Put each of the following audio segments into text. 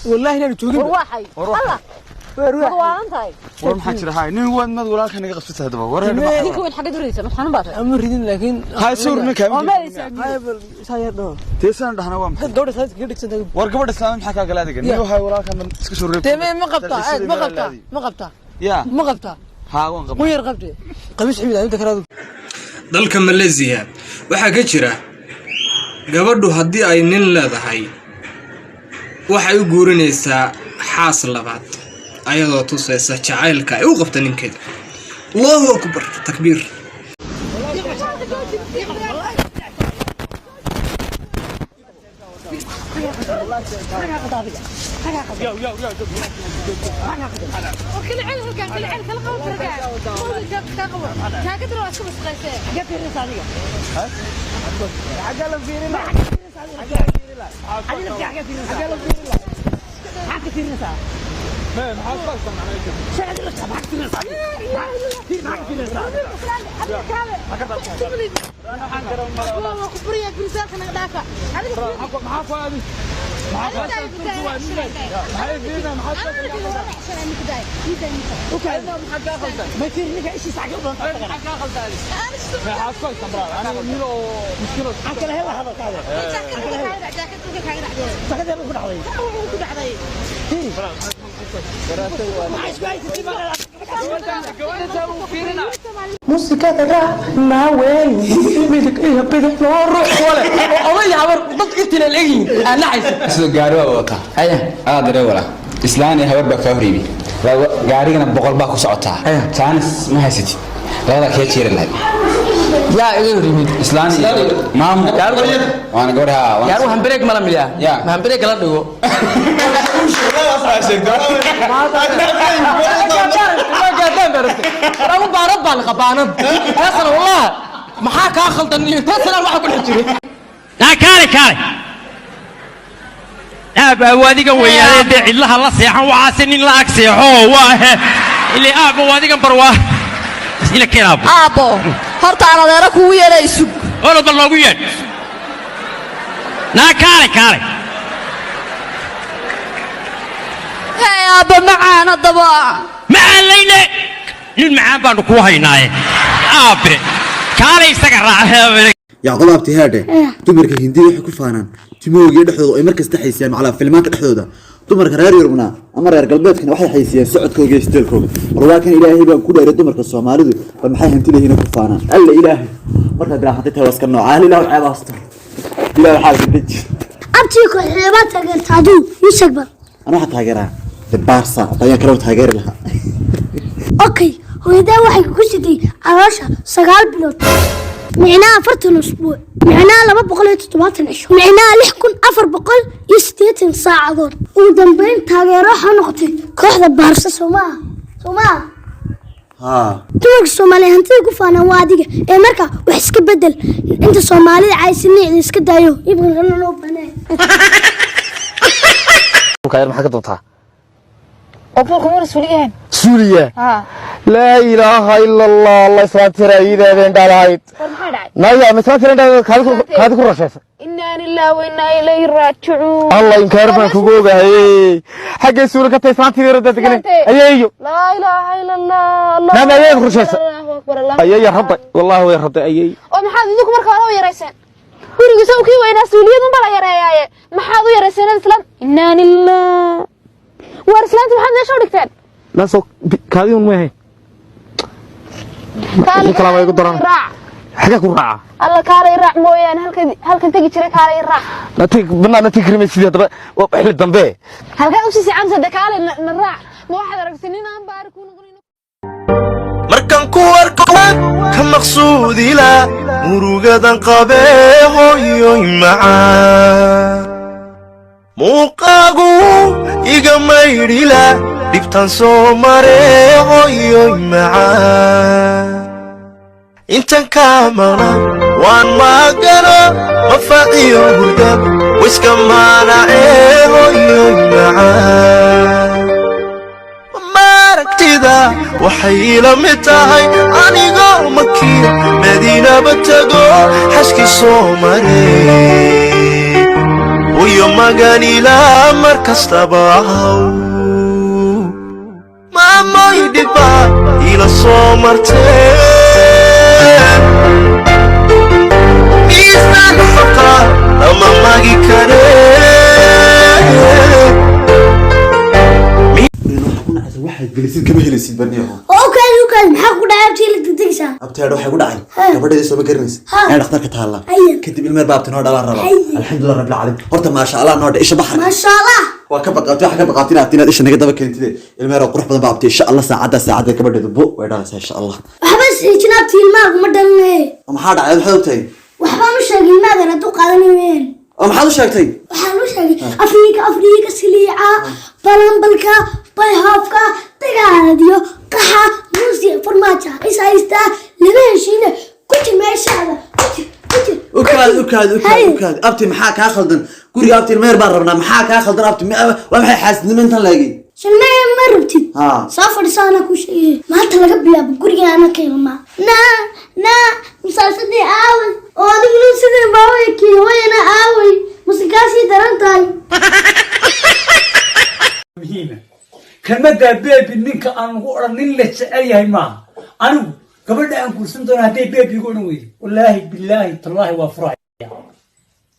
والله لا نتوقف وروحي الله وروحي ورم حاجة هاي نقول ما تقول لك أنا قصت هذا ورا ديك وين حاجة دريسة مش حنبات أمر ريدين لكن هاي صور نكمل هاي ساير ده تيسان ده أنا وام دور ساير كده سنتك ورقة الإسلام حكى قلادك نيو هاي ولا كان سكسور تمام ما قبطة يا ما قبطة ها وين قبطة مو يرقبتي قميص حبيبي أنت كرادو dalka Malaysia waxa ka jira gabadhu hadii ay nin leedahay waxay u guurinaysaa xaas labaad ayadoo tusaysa jacaylka ay u qabta ninkeeda Allahu akbar takbiir وكل عيل كان كل عيل كل قوم كان قدروا اشوف قيسه جت الرساليه ها عجله فينا عجله في الرساله ما محصل معنا شاهد لك معك في الرساله معك في الرساله والله خبريك برسالة أنا دافع معاك هذه معاك هاي فينا محطة ما يصير لك شيء صعب حكا خلت هذه ما حصل تمرار أنا ميلو مشكلة حكا له هذا موسيقى ترى ما وين بدك إيه بدك نروح ولا أولي عبر ضد قتنا الأجين أنا عايز سو قارو وقع هيا أقدر ولا إسلامي هبر بكوريبي قارينا بقول باكو سعتها تانس ما هسيتي لا كيتير الله يا إيه إسلامي مام وأنا قولها يا روح همبريك ملا مليا ما همبريك لا دو أنا بعرف على قبانة يصل والله ما حاك أخلط إني تصل الواحد كل حجري لا كاري أبا وادي قوي يا داعي الله صيحة وعاسنين لا أكسيحه واه اللي أبا وادي قبروه إلى كلاب أبو هرت على ذلك ويا ليسوق ولا ضل ويا لا كاري يا أبا معانا الضباع ما علينا المعان بانكوها هناي أبا كاري استقرأ يا قلابتي هذا تمرك هندي يحكوا فانان تموجي دحدو أي مركز تحيسيان على فيلمات دحدودا تمرك رير يرمنا أما رير قلبك كان واحد حيسيان سعد كوجي ستيل كوجي رواكن إلهي بان كل يرد تمرك الصومالي فمحي هنتي له هنا كفانان ألا إلهي مركز بلا حطيتها واسكنوا عالي لا وعيب أسطر إلهي حالك البيت أبتيكو حيوانات هاجر تعدو يشكبر أنا حتى هاجرها البارسا طيب كروت هاجر لها أوكي هو إذا واحد كوشتي عراشة سقال بلوت معناه فرتن أسبوع معناه لما بقول تطبعتن عشو معناه لحكون أفر بقول يستيتن ساعة دور ودنبين تاجراها نقطة كوحدة بارسة سوما تمرك الصومالي هنتي كفانا واديك إيه مركا وحسك بدل أنت الصومالي عايزني إسك دايو يبغى نغنى نوب بناء وكاير محك دوتها أبوك مو سوريان سوريا لا إله إلا الله الله ساتر إذا بين دلايت نايا مسافر عند كذا كرشة إنا لله وإنا إليه راجعون الله إنكار ما كوجا هي حاجة سورة كتير ساتر رد تقولين أيوه لا إله إلا الله الله نعم أيوه كرشة الله أكبر الله أيوه يا رب والله يا رب أيوه وما حد يذوق مركا يا ريسان ورجع سوكي وين سوريا من بلا يا رياية ما حد يا ريسان الإسلام إنا لله وارسلانت محمد ايش ودكتين لا سوق كادي ما هي كلام يقول دران حاجه كراعه الله كاري راع مويان halkan tagi jiray kaalay raac banaana tikrimay sidii hadaba xil dambe halka u sii aan saddex kaalay na raac ma waxaad aragtiniin aan baar ku noqonino markan ku arko ka maqsuud ila murugadan qabe hooyoy macaan muuqaagu iga maydhila dhibtan soo mare hooyoy macaan intan kaamana waan maagano mafaqiyo hurdab wiska maanace hooyoy macaan maaragtida waxay ila mid tahay anigoo makiyo madiinaba tago xaski soo mare hoyo magan ilaa mar kastaba ahaw maamoy dhiba ila soo martee miisaan xaqa lama magi waxaad gelisid kama helaysid baniyaho اوكي maxaa ku dhacay abtii la degdegaysaa abteed waxay ku dhacay gabadheedii soo ma garanaysa ee dhakhtarka taala kadib ilmeer baabta noo dhalaan raba alxamdulilah rabbil caalamiin horta maasha allah noo isha baxar maasha allah waa ka baqaatay waxa ka baqaatay inaad isha naga daba keentide ilmeer qurux badan baabtay insha allah saacada gabadheedu bu way dhalaysaa insha allah waxba jinaabtii ilmaagu ma dhalnay maxaa dhacay waxaad ogtahay waxba ma sheegay ilmaagan hadduu qaadanayeen maxaad u sheegtay waxaan u sheegay afriika siliica balanbalka bayhaafka dagaadiyo qaxa muusiya farmaajo isaysta laba heshiine kuti meeshaada kuti ukaad abti maxaa kaa khaldan guriga abti ilmeer baan rabnaa maxaa kaa khaldan abti waa maxay xaasidnimo intan laegi shalmay ma rabtid soo fadhisaana ku sheegay maanta laga bilaabo guriga ana ka ilmaa na misaasadii aaway oo adigu sidii baaway kii wayna aaway musikaasi daran tahay kelmadda beebi ninka aan ugu odhan nin la jecel yahay maaha anigu gabadha aan guursan doono hadday beebi igu odhan weydo wallaahi billaahi tallaahi waa furaya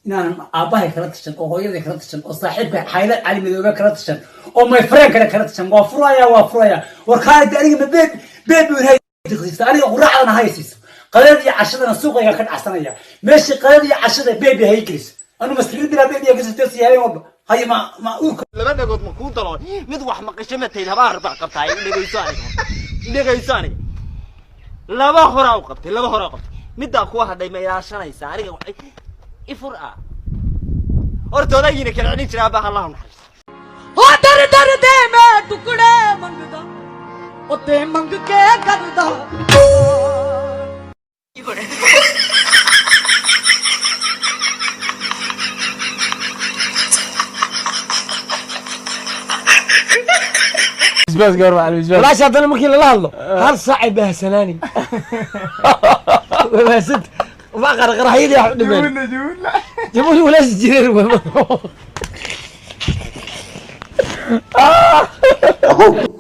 inaanan aabbahay kala tashan oo hooyaday kala tashan oo saaxiibka xayla cali madoobe kala tashan oo my friend kala tashan waa furaya war kaalida aniga ma beebi hay diqsiista aniga quraacdana haysiiso qadada iyo cashadana suuqayga ka dhacsanaya meeshii qadada iyo cashada beebi hay gelis anu maskiin bila beebi ka soo siiyay walba hay ma uurka laba dhagood ma ku dalo mid wax ma qashamatay habaar baa qabtay dhagaysaani laba hore u qabtay midda ku hadhay ma ilaashanaysa aniga waxay ifur hortooda yina kala celin jiraa baa Allah naxariisto oo dar deema tukule mangda oo te mang ke karda بس قرب على البسباس لا شاطر انا ممكن لا الله هل صعب بهسناني بس ما قرقر هيدي يا حد جيبوني ولا سجير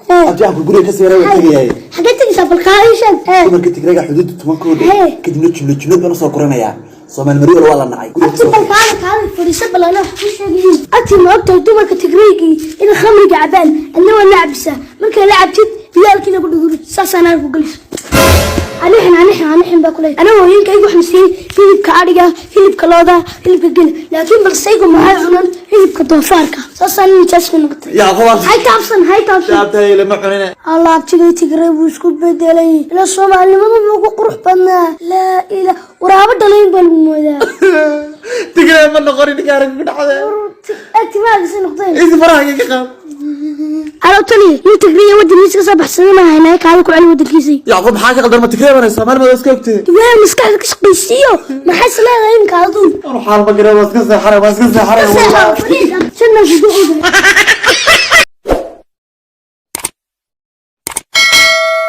abti aan guriga ka sii reebay tagayay xagee tagaysaa balqaayishan markii tigreega xuduud 10 kood kadibna jumlo baan soo koranaya Soomaali Mariyo waa la nacay abti balqaayada fadhiisa balana ku sheegay abti ma ogtahay dumarka tigreegi in khamriga cabaan anna waa lacabisa markay lacabtid yaalkina ku dhugur saasana ku galis أنا باكل أنا وينك أيوة حمسين هيلب كعرية هيلب كلادا هيلب كجن لكن بالسيجو معاه عنان هيلب كدوفاركا صار نتشكل نقطة يا خلاص هاي تابسن شابتي لما حنينا الله بتجي تقرب وسكوب بدلي لا صوب على ما بقول قروح بنا لا إله ورابط دلين بالمودا تقرب من نقارن كارك من هذا اعتماد سنقطين إذا فرحك كم أنا تلي يتقري ودي نيسك صباح سنة هناك هذا على ودي الكيسي يا عقب حاجة قدر ما تكرر أنا سامر ما اسكت وين مسكت قيسيو ما حس لا غير كادون روح على بقرة بس كذا حرام شنو